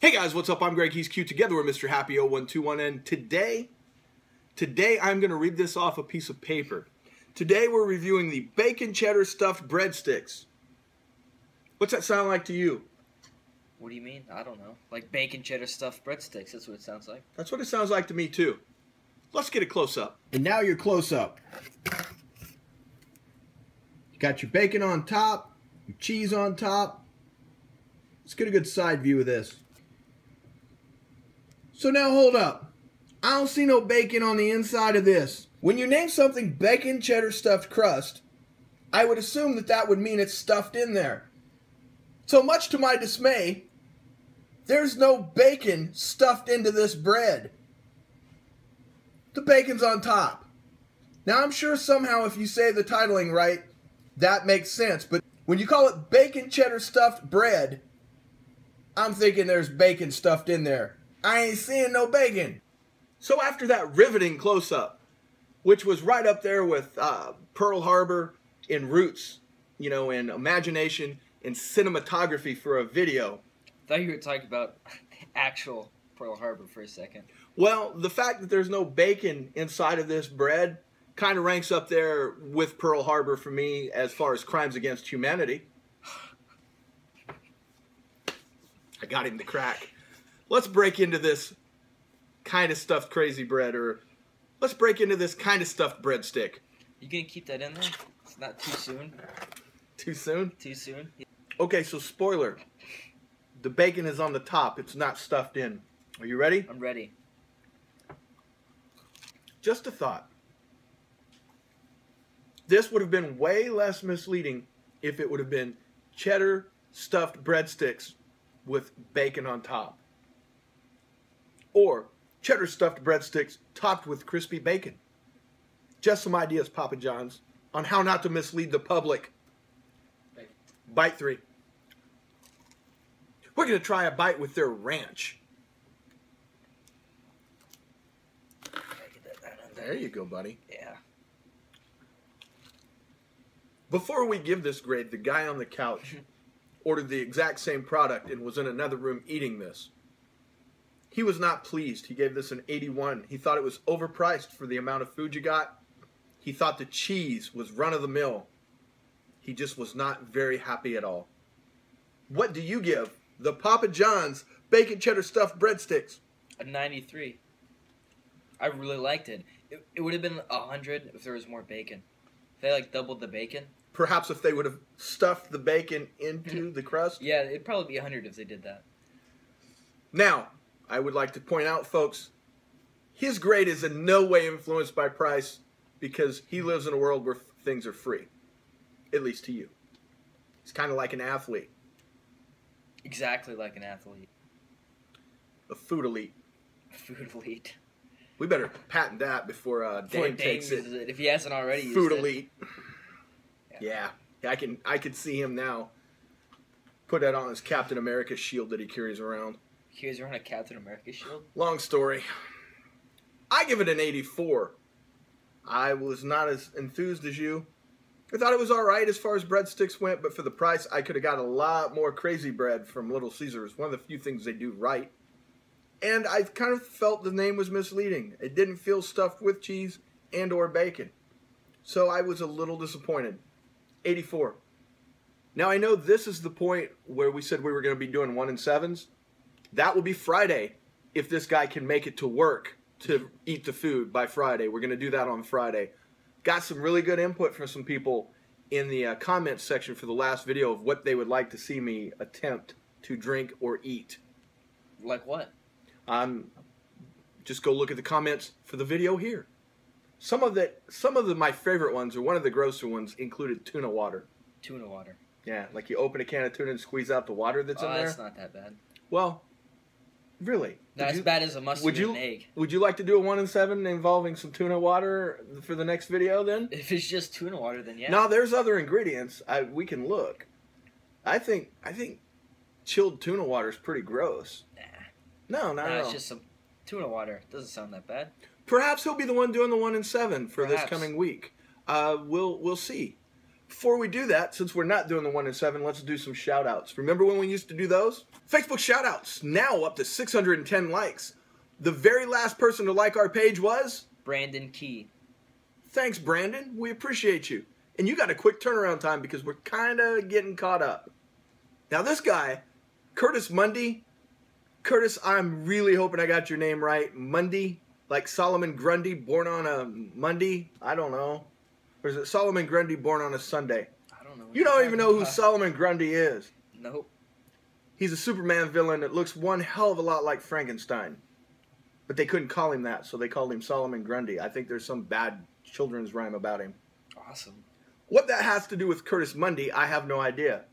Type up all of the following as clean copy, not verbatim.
Hey guys, what's up? I'm Greg. He's Q. Together we're Mr. Happy 0121, and today I'm going to read this off a piece of paper. Today we're reviewing the Bacon Cheddar Stuffed Breadsticks. What's that sound like to you? What do you mean? I don't know. Like bacon cheddar stuffed breadsticks. That's what it sounds like. That's what it sounds like to me too. Let's get a close-up. And now your close-up. You got your bacon on top, your cheese on top. Let's get a good side view of this. So now hold up. I don't see no bacon on the inside of this. When you name something bacon cheddar stuffed crust, I would assume that would mean it's stuffed in there. So much to my dismay, there's no bacon stuffed into this bread. The bacon's on top. Now I'm sure somehow if you say the titling right, that makes sense. But when you call it bacon cheddar stuffed bread, I'm thinking there's bacon stuffed in there. I ain't seeing no bacon. So after that riveting close-up, which was right up there with Pearl Harbor in roots, you know, in imagination, in cinematography for a video. I thought you were talking about actual Pearl Harbor for a second. Well, the fact that there's no bacon inside of this bread kind of ranks up there with Pearl Harbor for me as far as crimes against humanity. I got him to crack. Let's break into this kind of stuffed crazy bread, or let's break into this kind of stuffed breadstick. You gonna keep that in there? It's not too soon. Too soon? Too soon? Okay, so spoiler. The bacon is on the top. It's not stuffed in. Are you ready? I'm ready. Just a thought. This would have been way less misleading if it would have been cheddar stuffed breadsticks with bacon on top. Or cheddar stuffed breadsticks topped with crispy bacon. Just some ideas, Papa John's, on how not to mislead the public. Bite 3. We're going to try a bite with their ranch. There you go, buddy. Yeah. Before we give this grade, the guy on the couch ordered the exact same product and was in another room eating this. He was not pleased. He gave this an 81. He thought it was overpriced for the amount of food you got. He thought the cheese was run-of-the-mill. He just was not very happy at all. What do you give the Papa John's Bacon Cheddar Stuffed Breadsticks? A 93. I really liked it. It would have been 100 if there was more bacon. If they like doubled the bacon. Perhaps if they would have stuffed the bacon into the crust? Yeah, it'd probably be 100 if they did that. Now, I would like to point out, folks, his grade is in no way influenced by price because he lives in a world where things are free. At least to you. He's kind of like an athlete. Exactly like an athlete. A food elite. Food elite. We better patent that before Dane takes it. If he hasn't already Food used elite. Yeah. I can see him now. Put that on his Captain America shield that he carries around. He carries around a Captain America shield? Long story. I give it an 84. I was not as enthused as you. I thought it was alright as far as breadsticks went, but for the price, I could have got a lot more crazy bread from Little Caesars. One of the few things they do right. And I kind of felt the name was misleading. It didn't feel stuffed with cheese and or bacon. So I was a little disappointed. 84. Now I know this is the point where we said we were going to be doing 1 and 7s. That will be Friday if this guy can make it to work to eat the food by Friday. We're going to do that on Friday. Got some really good input from some people in the comments section for the last video of what they would like to see me attempt to drink or eat. Like what? Just go look at the comments for the video here. Some of my favorite ones, or one of the grosser ones, included tuna water. Tuna water. Yeah, like you open a can of tuna and squeeze out the water that's in there. That's not that bad. Well, really. Not as bad as a mustard and an egg. Would you like to do a 1 and 7 involving some tuna water for the next video then? If it's just tuna water, then yeah. No, there's other ingredients. We can look. I think chilled tuna water is pretty gross. Nah. No. It's just some tuna water. Doesn't sound that bad. Perhaps he'll be the one doing the 1 and 7 for Perhaps. this coming week. We'll see. before we do that, since we're not doing the 1 in 7, let's do some shout outs. Remember when we used to do those? Facebook shout outs, now up to 610 likes. The very last person to like our page was? Brandon Key. Thanks, Brandon. We appreciate you. And you got a quick turnaround time because we're kind of getting caught up. Now this guy, Curtis Mundy. Curtis, I'm really hoping I got your name right. Mundy, like Solomon Grundy, born on a Monday? I don't know. Or is it Solomon Grundy, born on a Sunday? I don't know. You don't even know who Solomon Grundy is. Nope. He's a Superman villain that looks one hell of a lot like Frankenstein. But they couldn't call him that, so they called him Solomon Grundy. I think there's some bad children's rhyme about him. Awesome. What that has to do with Curtis Mundy, I have no idea.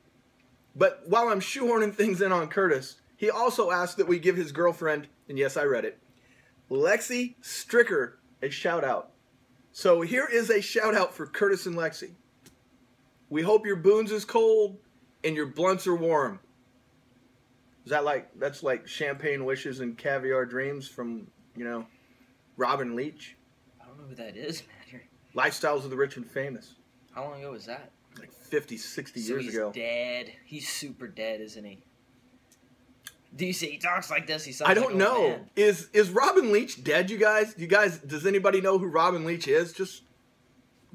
But while I'm shoehorning things in on Curtis, he also asked that we give his girlfriend, and yes, I read it, Lexi Stricker, a shout out. So here is a shout out for Curtis and Lexi. We hope your boons is cold and your blunts are warm. Is that that's like champagne wishes and caviar dreams from, Robin Leach? I don't know who that is, man. Lifestyles of the Rich and Famous. How long ago was that? Like 50, 60 years ago. He's dead. He's super dead, isn't he? Do you see he talks like this? He sounds I don't like an old know. man. Is Robin Leach dead, you guys? Does anybody know who Robin Leach is? Just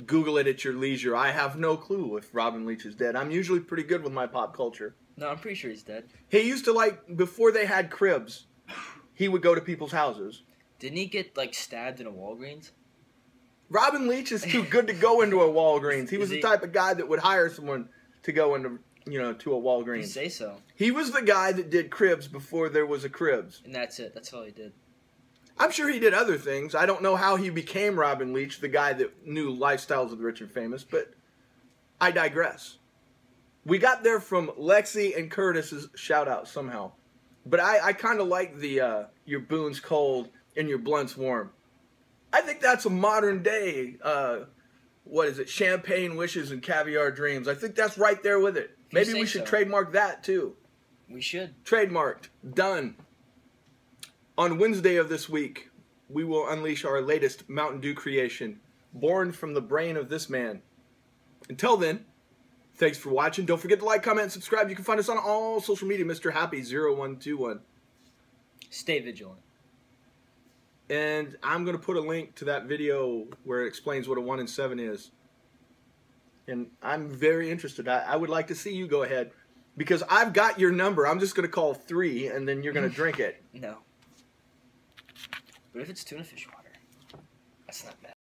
Google it at your leisure. I have no clue if Robin Leach is dead. I'm usually pretty good with my pop culture. No, I'm pretty sure he's dead. He used to, before they had cribs, he would go to people's houses. Didn't he get, stabbed in a Walgreens? Robin Leach is too good to go into a Walgreens. He was the he? type of guy that would hire someone to go into, to a Walgreens. You say so. He was the guy that did cribs before there was a cribs. And that's it. That's all he did. I'm sure he did other things. I don't know how he became Robin Leach, the guy that knew Lifestyles of the Rich and Famous, but I digress. We got there from Lexi and Curtis's shout out somehow. But I kind of like the your boons cold and your blunts warm. I think that's a modern day, champagne wishes and caviar dreams. I think that's right there with it. Maybe we should trademark that too. We should. Trademarked. Done. On Wednesday of this week, we will unleash our latest Mountain Dew creation, born from the brain of this man. Until then, thanks for watching. Don't forget to like, comment, and subscribe. You can find us on all social media, Mr. Happy0121. Stay vigilant. And I'm going to put a link to that video where it explains what a 1 in 7 is. And I'm very interested. I would like to see you go ahead. Because I've got your number. I'm just going to call 3, and then you're going to drink it. No. But if it's tuna fish water, that's not bad.